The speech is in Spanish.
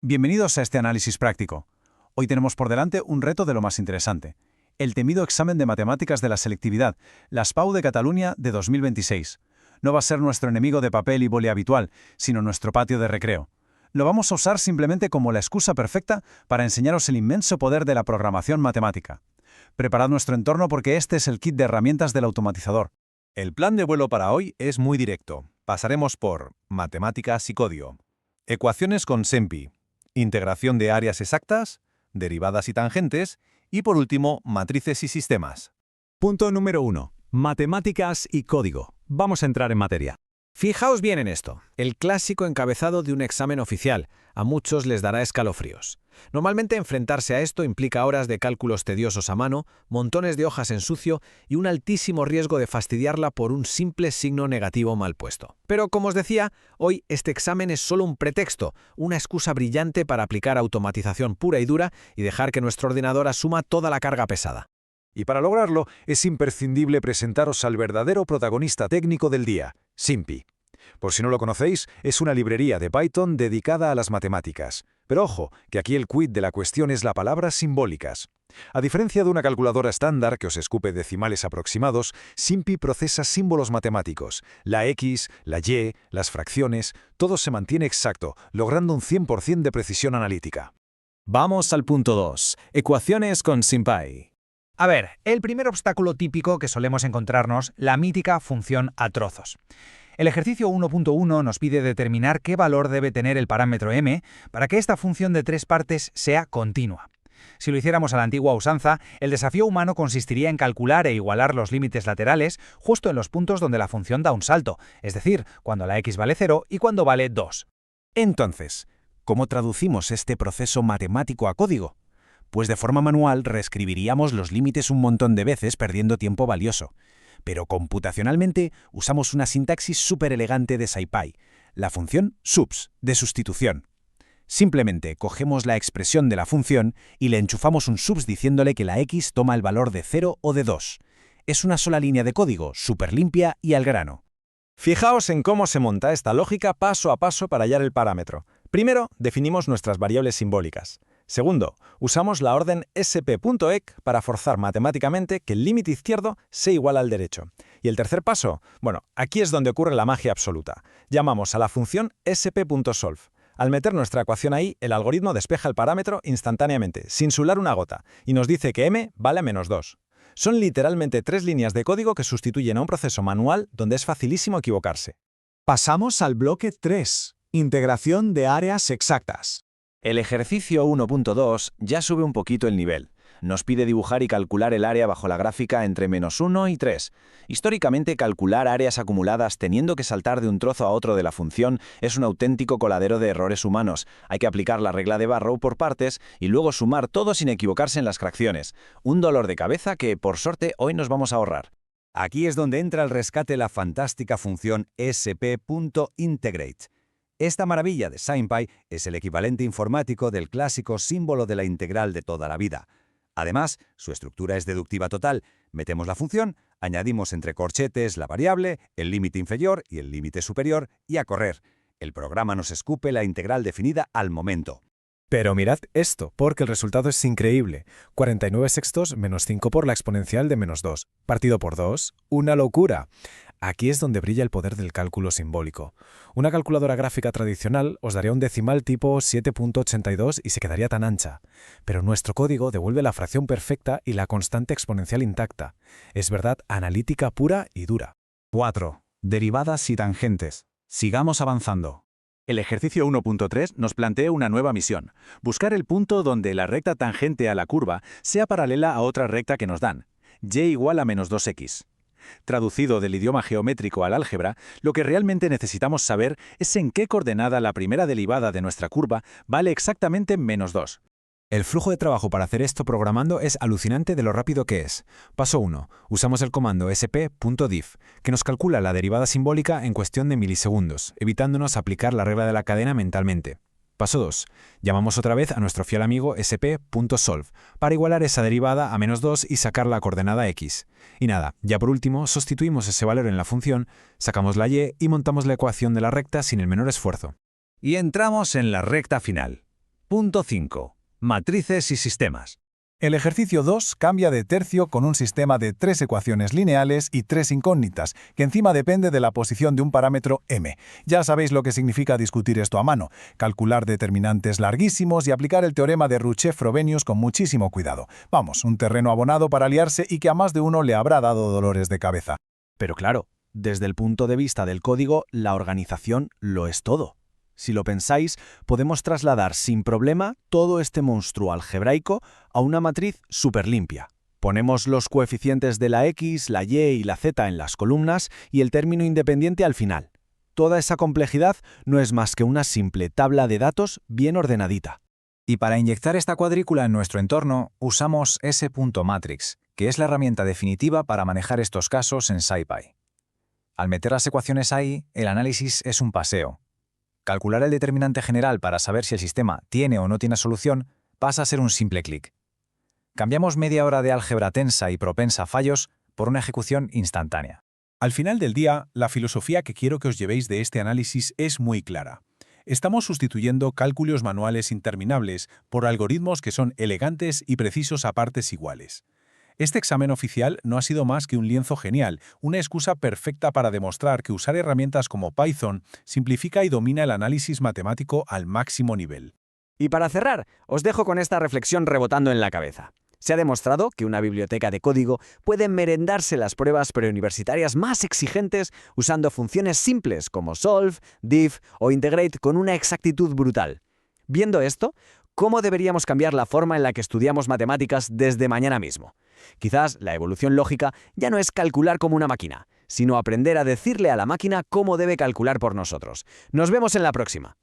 Bienvenidos a este análisis práctico. Hoy tenemos por delante un reto de lo más interesante. El temido examen de matemáticas de la selectividad, las PAU de Cataluña de 2026. No va a ser nuestro enemigo de papel y boli habitual, sino nuestro patio de recreo. Lo vamos a usar simplemente como la excusa perfecta para enseñaros el inmenso poder de la programación matemática. Preparad nuestro entorno porque este es el kit de herramientas del automatizador. El plan de vuelo para hoy es muy directo. Pasaremos por matemáticas y código, ecuaciones con SEMPI, integración de áreas exactas, derivadas y tangentes, y por último, matrices y sistemas. Punto número 1. Matemáticas y código. Vamos a entrar en materia. Fijaos bien en esto, el clásico encabezado de un examen oficial. A muchos les dará escalofríos. Normalmente enfrentarse a esto implica horas de cálculos tediosos a mano, montones de hojas en sucio y un altísimo riesgo de fastidiarla por un simple signo negativo mal puesto. Pero como os decía, hoy este examen es solo un pretexto, una excusa brillante para aplicar automatización pura y dura y dejar que nuestro ordenador asuma toda la carga pesada. Y para lograrlo, es imprescindible presentaros al verdadero protagonista técnico del día, SIMPI. Por si no lo conocéis, es una librería de Python dedicada a las matemáticas. Pero ojo, que aquí el quid de la cuestión es la palabra simbólicas. A diferencia de una calculadora estándar que os escupe decimales aproximados, SIMPI procesa símbolos matemáticos. La X, la Y, las fracciones, todo se mantiene exacto, logrando un 100% de precisión analítica. Vamos al punto 2. Ecuaciones con SIMPI. A ver, el primer obstáculo típico que solemos encontrarnos, la mítica función a trozos. El ejercicio 1.1 nos pide determinar qué valor debe tener el parámetro m para que esta función de tres partes sea continua. Si lo hiciéramos a la antigua usanza, el desafío humano consistiría en calcular e igualar los límites laterales justo en los puntos donde la función da un salto, es decir, cuando la x vale 0 y cuando vale 2. Entonces, ¿cómo traducimos este proceso matemático a código? Pues de forma manual reescribiríamos los límites un montón de veces perdiendo tiempo valioso. Pero computacionalmente usamos una sintaxis súper elegante de SciPy, la función subs, de sustitución. Simplemente cogemos la expresión de la función y le enchufamos un subs diciéndole que la x toma el valor de 0 o de 2. Es una sola línea de código, súper limpia y al grano. Fijaos en cómo se monta esta lógica paso a paso para hallar el parámetro. Primero, definimos nuestras variables simbólicas. Segundo, usamos la orden sp.ec para forzar matemáticamente que el límite izquierdo sea igual al derecho. Y el tercer paso, bueno, aquí es donde ocurre la magia absoluta. Llamamos a la función sp.solve. Al meter nuestra ecuación ahí, el algoritmo despeja el parámetro instantáneamente, sin sular una gota, y nos dice que m vale a -2. Son literalmente 3 líneas de código que sustituyen a un proceso manual donde es facilísimo equivocarse. Pasamos al bloque 3. Integración de áreas exactas. El ejercicio 1.2 ya sube un poquito el nivel. Nos pide dibujar y calcular el área bajo la gráfica entre -1 y 3. Históricamente, calcular áreas acumuladas teniendo que saltar de un trozo a otro de la función es un auténtico coladero de errores humanos. Hay que aplicar la regla de Barrow por partes y luego sumar todo sin equivocarse en las fracciones. Un dolor de cabeza que, por suerte, hoy nos vamos a ahorrar. Aquí es donde entra al rescate la fantástica función sp.integrate. Esta maravilla de SciPy es el equivalente informático del clásico símbolo de la integral de toda la vida. Además, su estructura es deductiva total. Metemos la función, añadimos entre corchetes la variable, el límite inferior y el límite superior, y a correr. El programa nos escupe la integral definida al momento. Pero mirad esto, porque el resultado es increíble. 49 sextos menos 5 por la exponencial de -2, partido por 2, ¡una locura! Aquí es donde brilla el poder del cálculo simbólico. Una calculadora gráfica tradicional os daría un decimal tipo 7.82 y se quedaría tan ancha. Pero nuestro código devuelve la fracción perfecta y la constante exponencial intacta. Es verdad analítica pura y dura. 4. Derivadas y tangentes. Sigamos avanzando. El ejercicio 1.3 nos plantea una nueva misión, buscar el punto donde la recta tangente a la curva sea paralela a otra recta que nos dan, y igual a -2x. Traducido del idioma geométrico al álgebra, lo que realmente necesitamos saber es en qué coordenada la primera derivada de nuestra curva vale exactamente -2. El flujo de trabajo para hacer esto programando es alucinante de lo rápido que es. Paso 1. Usamos el comando sp.diff, que nos calcula la derivada simbólica en cuestión de milisegundos, evitándonos aplicar la regla de la cadena mentalmente. Paso 2. Llamamos otra vez a nuestro fiel amigo sp.solve para igualar esa derivada a -2 y sacar la coordenada x. Y nada, ya por último, sustituimos ese valor en la función, sacamos la y y montamos la ecuación de la recta sin el menor esfuerzo. Y entramos en la recta final. Punto 5. Matrices y sistemas. El ejercicio 2 cambia de tercio con un sistema de 3 ecuaciones lineales y 3 incógnitas, que encima depende de la posición de un parámetro m. Ya sabéis lo que significa discutir esto a mano, calcular determinantes larguísimos y aplicar el teorema de Rouchet-Frobenius con muchísimo cuidado. Vamos, un terreno abonado para liarse y que a más de uno le habrá dado dolores de cabeza. Pero claro, desde el punto de vista del código, la organización lo es todo. Si lo pensáis, podemos trasladar sin problema todo este monstruo algebraico a una matriz superlimpia. Ponemos los coeficientes de la x, la y y la z en las columnas y el término independiente al final. Toda esa complejidad no es más que una simple tabla de datos bien ordenadita. Y para inyectar esta cuadrícula en nuestro entorno, usamos S.matrix, que es la herramienta definitiva para manejar estos casos en SciPy. Al meter las ecuaciones ahí, el análisis es un paseo. Calcular el determinante general para saber si el sistema tiene o no tiene solución pasa a ser un simple clic. Cambiamos media hora de álgebra tensa y propensa a fallos por una ejecución instantánea. Al final del día, la filosofía que quiero que os llevéis de este análisis es muy clara. Estamos sustituyendo cálculos manuales interminables por algoritmos que son elegantes y precisos a partes iguales. Este examen oficial no ha sido más que un lienzo genial, una excusa perfecta para demostrar que usar herramientas como Python simplifica y domina el análisis matemático al máximo nivel. Y para cerrar, os dejo con esta reflexión rebotando en la cabeza. Se ha demostrado que una biblioteca de código puede merendarse las pruebas preuniversitarias más exigentes usando funciones simples como solve, diff o integrate con una exactitud brutal. Viendo esto, ¿cómo deberíamos cambiar la forma en la que estudiamos matemáticas desde mañana mismo? Quizás la evolución lógica ya no es calcular como una máquina, sino aprender a decirle a la máquina cómo debe calcular por nosotros. Nos vemos en la próxima.